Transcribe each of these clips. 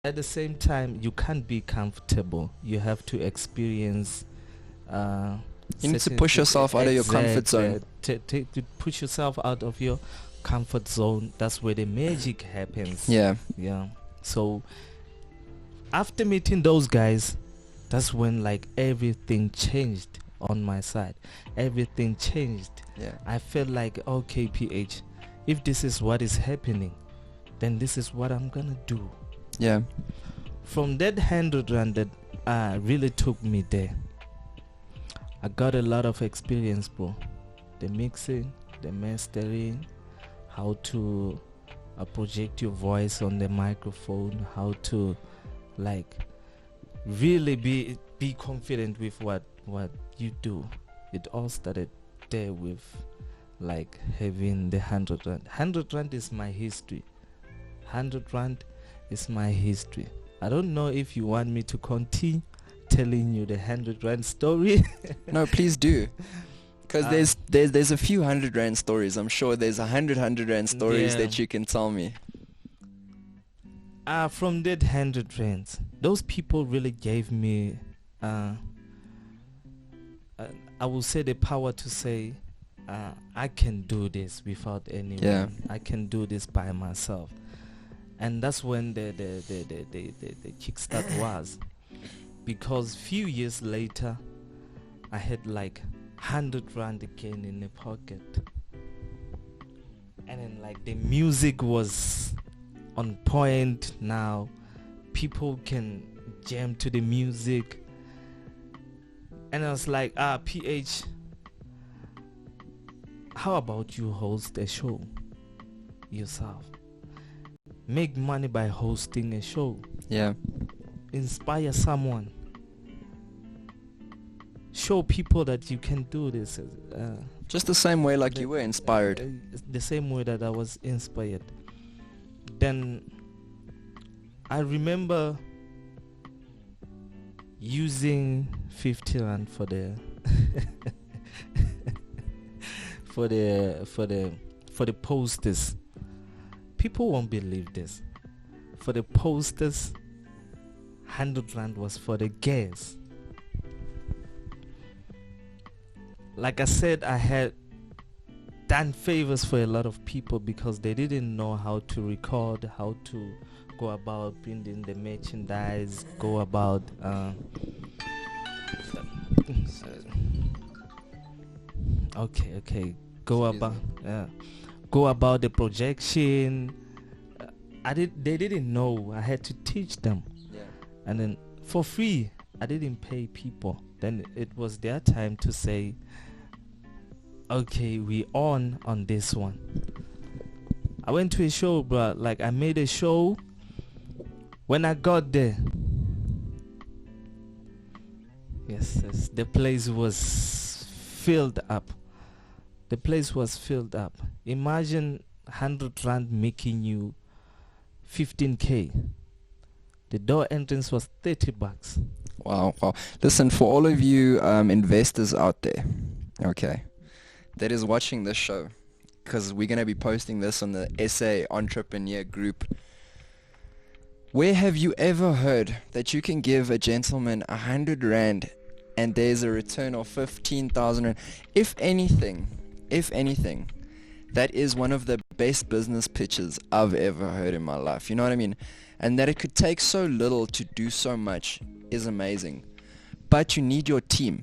at the same time, you can't be comfortable. You have to experience. You need to push yourself out of your comfort zone. To push yourself out of your comfort zone. That's where the magic happens. Yeah. Yeah. So after meeting those guys, that's when like everything changed on my side. Everything changed. Yeah. I felt like, okay, PH, if this is what is happening, then this is what I'm gonna do. Yeah. From that 100 that really took me there. I got a lot of experience, bro. The mixing, the mastering, how to project your voice on the microphone, how to like really be confident with what you do. It all started there with like having the 100 rand. 100 rand is my history. 100 rand is my history. I don't know if you want me to continue telling you the 100 rand story. No, please do. Because there's a few 100 rand stories. I'm sure there's 100 rand stories that you can tell me. From that 100 rands, those people really gave me, I will say, the power to say, I can do this without anyone. Yeah. I can do this by myself. And that's when the kickstart was. Because few years later, I had like 100 rand again in the pocket. And then like the music was on point now. People can jam to the music. And I was like, PH, how about you host a show yourself? Make money by hosting a show. Yeah. Inspire someone. Show people that you can do this. Just the same way like you were inspired. The same way that I was inspired. Then I remember using 50 rand for the for the posters. People won't believe this. For the posters, 100 rand was for the gas. Like I said, I had done favors for a lot of people because they didn't know how to record, how to go about printing the merchandise, go about go about the projection. They didn't know. I had to teach them. Yeah. And then for free, I didn't pay people. Then it was their time to say, okay, we on this one. I went to a show, bro. Like I made a show. When I got there, yes, the place was filled up. The place was filled up. Imagine 100 rand making you 15k. The door entrance was 30 bucks. Wow. Listen, for all of you investors out there, okay, that is watching this show, because we're going to be posting this on the SA Entrepreneur group. Where have you ever heard that you can give a gentleman 100 rand and there's a return of 15,000 rand? If anything, that is one of the best business pitches I've ever heard in my life. You know what I mean? And that it could take so little to do so much is amazing. But you need your team.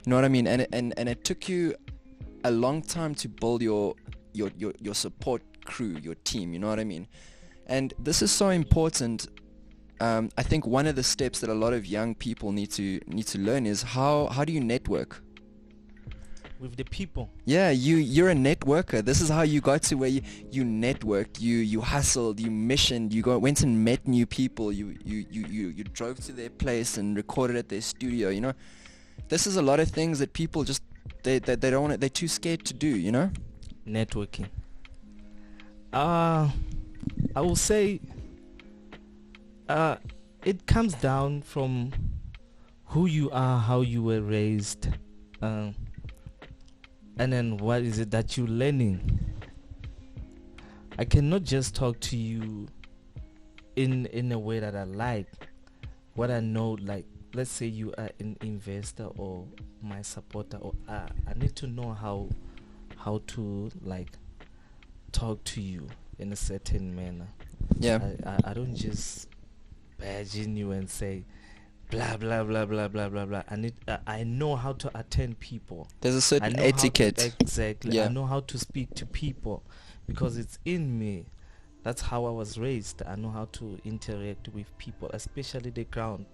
You know what I mean? And it took you a long time to build your support crew, your team. You know what I mean? And this is so important. I think one of the steps that a lot of young people need to learn is how do you network with the people? Yeah, you're a networker. This is how you got to where you networked, you hustled, you missioned, you went and met new people, you drove to their place and recorded at their studio. You know, this is a lot of things that people just they don't want. They're too scared to do. You know, networking. I will say it comes down from who you are, how you were raised, and then what is it that you're learning. I cannot just talk to you in a way that I like. What I know, like, let's say you are an investor or my supporter, or I need to know how to like talk to you in a certain manner. Yeah. I don't just badge in you and say blah blah blah blah blah blah blah. I know how to attend people. There's a I certain know how to, etiquette. exactly. I Yeah. know how to speak to people because it's in me. That's how I was raised. I know how to interact with people, especially the ground.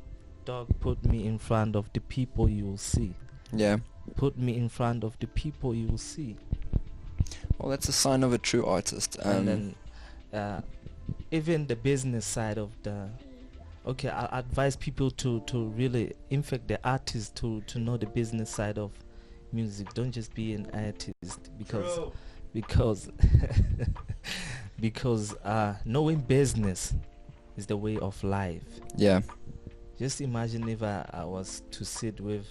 Dog, put me in front of the people, you will see. Yeah. Put me in front of the people, you will see. Well, that's a sign of a true artist. And then even the business side of the, okay, I advise people to really, in fact, the artists to know the business side of music. Don't just be an artist because because knowing business is the way of life. Yeah. Just imagine if I was to sit with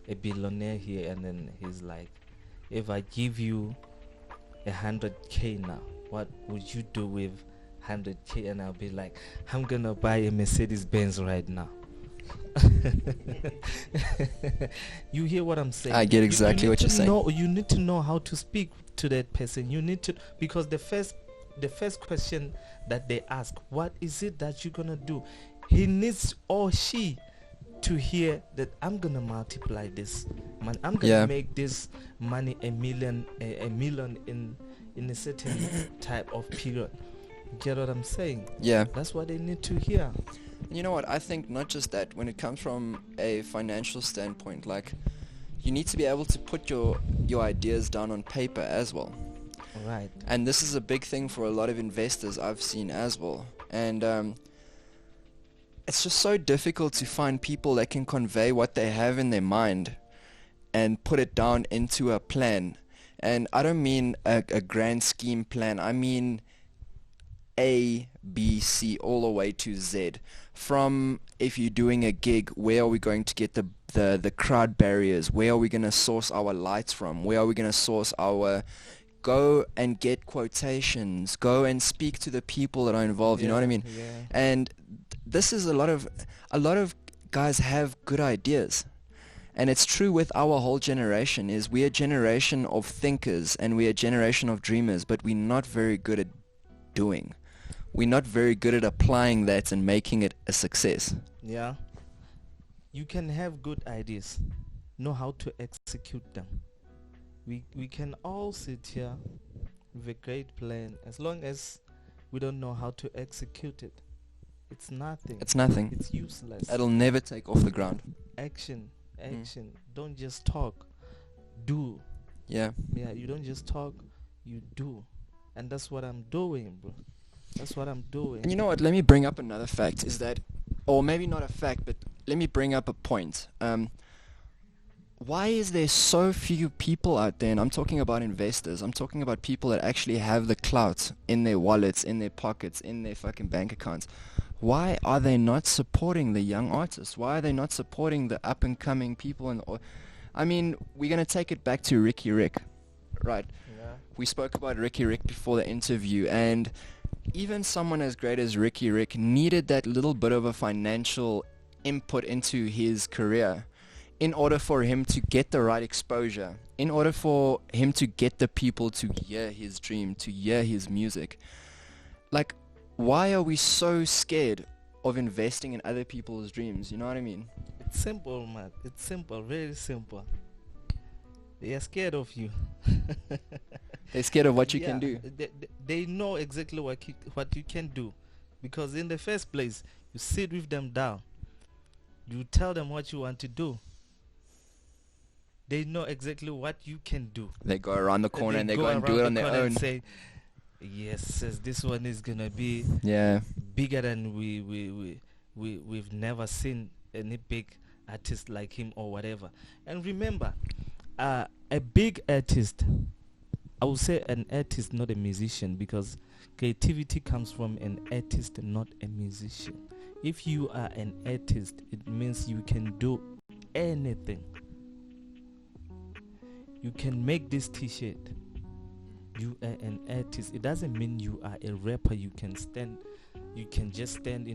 a billionaire here and then he's like, if I give you 100K now, what would you do with 100K? And I'll be like, I'm gonna buy a Mercedes Benz right now. You hear what I'm saying? I get exactly what you're saying. You need to know how to speak to that person. You need to, because the first question that they ask, what is it that you're gonna do? He needs, or she, to hear that I'm gonna multiply this man. I'm gonna make this money a million in a certain type of period. Get what I'm saying? Yeah. That's what they need to hear. You know what? I think not just that. When it comes from a financial standpoint, like, you need to be able to put your ideas down on paper as well. Right. And this is a big thing for a lot of investors I've seen as well. And it's just so difficult to find people that can convey what they have in their mind and put it down into a plan. And I don't mean a grand scheme plan. I mean A, B, C, all the way to Z. From, if you're doing a gig, where are we going to get the crowd barriers? Where are we going to source our lights from? Where are we going to source our... Go and get quotations. Go and speak to the people that are involved. You know what I mean? Yeah. And this is a lot of guys have good ideas. And it's true with our whole generation, is we're a generation of thinkers and we're a generation of dreamers, but we're not very good at doing. We're not very good at applying that and making it a success. Yeah. You can have good ideas, know how to execute them. We can all sit here with a great plan. As long as we don't know how to execute it, it's nothing. It's nothing. It's useless. It'll never take off the ground. Action. Don't just talk. Do. Yeah. Yeah, you don't just talk, you do. And that's what I'm doing, bro. That's what I'm doing. And you know what? Let me bring up another fact, is that, or maybe not a fact, but let me bring up a point. Why is there so few people out there, and I'm talking about investors, I'm talking about people that actually have the clout in their wallets, in their pockets, in their fucking bank accounts. Why are they not supporting the young artists? Why are they not supporting the up-and-coming people? I mean, we're going to take it back to Ricky Rick, right? Yeah. We spoke about Ricky Rick before the interview, and even someone as great as Ricky Rick needed that little bit of a financial input into his career in order for him to get the right exposure, in order for him to get the people to hear his dream, to hear his music. Like, why are we so scared of investing in other people's dreams? You know what I mean? It's simple, man. It's simple, very simple. They are scared of you. They're scared of what you can do. They know exactly what you can do. Because in the first place, you sit with them down. You tell them what you want to do. They know exactly what you can do. They go around the corner and they go and do it on their own. And say, yes, says this one is gonna be bigger than we've never seen any big artist like him or whatever. And remember, a big artist, I would say an artist, not a musician, because creativity comes from an artist, not a musician. If you are an artist, it means you can do anything. You can make this t-shirt. You are an artist. It doesn't mean you are a rapper. You can stand You can just stand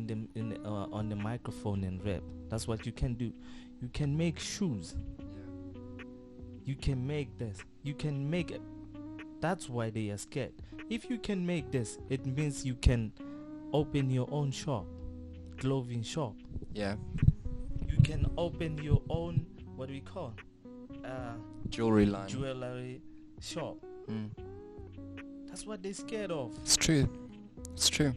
on the microphone and rap. That's what you can do. You can make shoes. You can make this. You can make it. That's why they are scared. If you can make this, it means you can open your own shop, clothing shop. Yeah. You can open your own, what do we call, Jewelry line. jewelry shop. That's what they're scared of. It's true. It's true.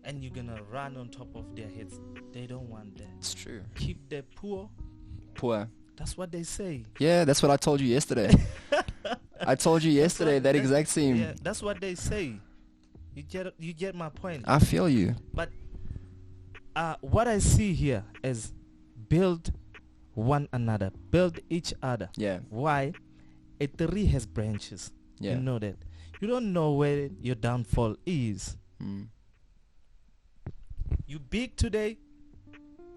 And you're gonna run on top of their heads. They don't want that. It's true. Keep the poor. Poor. That's what they say. Yeah, that's what I told you yesterday. I told you yesterday that exact same. Yeah, that's what they say. You get my point. I feel you. But what I see here is build one another, build each other. Yeah. Why? A tree has branches. Yeah. You know that. You don't know where your downfall is. You big today,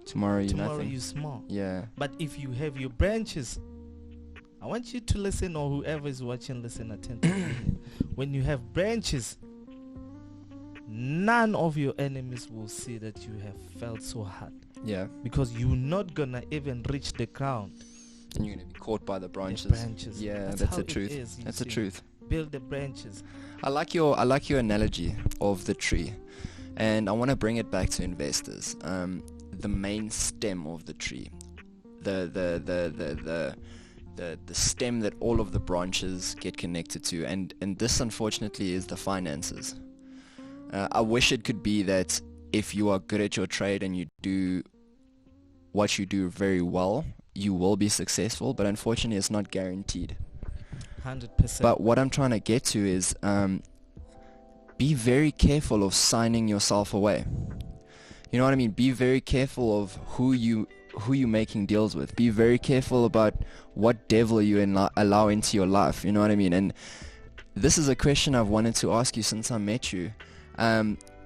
Tomorrow you tomorrow nothing. you small. Yeah. But if you have your branches, I want you to listen, or whoever is watching, listen attentively. When you have branches, none of your enemies will see that you have felt so hard, Yeah. because you're not gonna even reach the ground. And you're gonna be caught by the branches. The branches. Yeah, That's that's how the it truth. is, you That's the see. truth. Build the branches. I like your analogy of the tree, and I want to bring it back to investors. The main stem of the tree, the stem that all of the branches get connected to, and this unfortunately is the finances. I wish it could be that if you are good at your trade and you do what you do very well, you will be successful, but unfortunately it's not guaranteed. 100%. But what I'm trying to get to is be very careful of signing yourself away. You know what I mean? Be very careful of who you making deals with. Be very careful about what devil you allow into your life. You know what I mean? And this is a question I've wanted to ask you since I met you.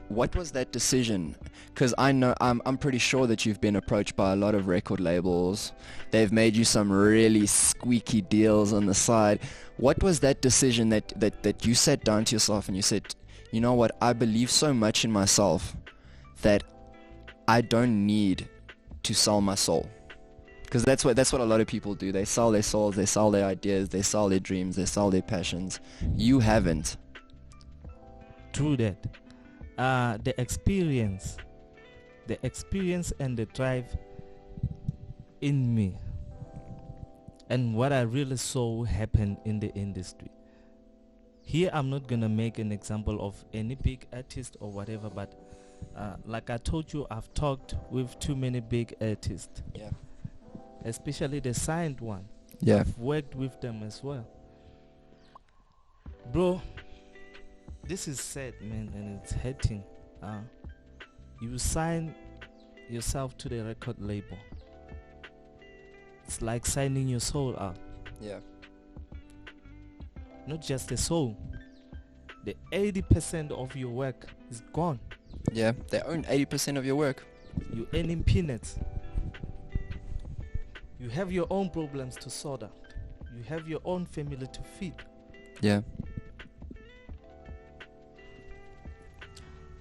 What was that decision? Because I know I'm pretty sure that you've been approached by a lot of record labels. They've made you some really squeaky deals on the side. What was that decision that you sat down to yourself and you said, you know what, I believe so much in myself that I don't need to sell my soul? Because that's what a lot of people do. They sell their souls, they sell their ideas, they sell their dreams, they sell their passions. You haven't. True that. The experience and the drive in me, and what I really saw happen in the industry. Here I'm not gonna make an example of any big artist or whatever, but like I told you, I've talked with too many big artists. Yeah. Especially the signed one. Yeah. I've worked with them as well. Bro, this is sad, man, and it's hurting. You sign yourself to the record label. It's like signing your soul out. Yeah. Not just the soul. The 80% of your work is gone. Yeah. They own 80% of your work. You're earning peanuts. You have your own problems to sort out. You have your own family to feed. Yeah.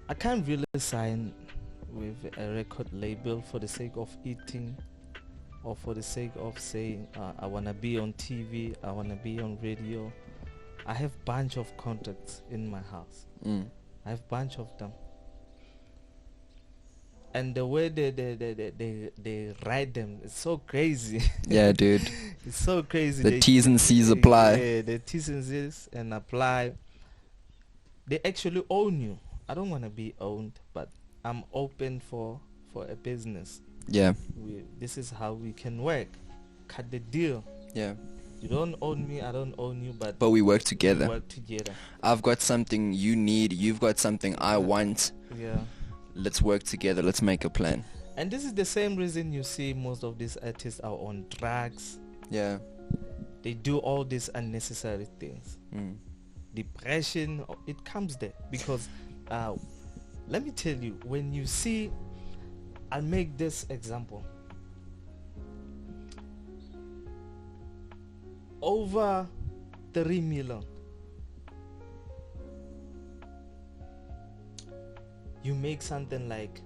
I can't really sign with a record label for the sake of eating, or for the sake of saying I want to be on TV, I want to be on radio. I have bunch of contacts in my house. I have bunch of them. And the way they write them, it's so crazy. Yeah, dude. It's so crazy. The T's and C's apply. Yeah, the T's and C's and apply. They actually own you. I don't want to be owned, but I'm open for a business. Yeah. This is how we can work. Cut the deal. Yeah. You don't own me, I don't own you, but we work together. We work together. I've got something you need, you've got something I want. Yeah. Let's work together, let's make a plan. And this is the same reason you see most of these artists are on drugs. Yeah. They do all these unnecessary things. Depression, it comes there. Because let me tell you, when you see, I'll make this example. Over 3 million. you make something like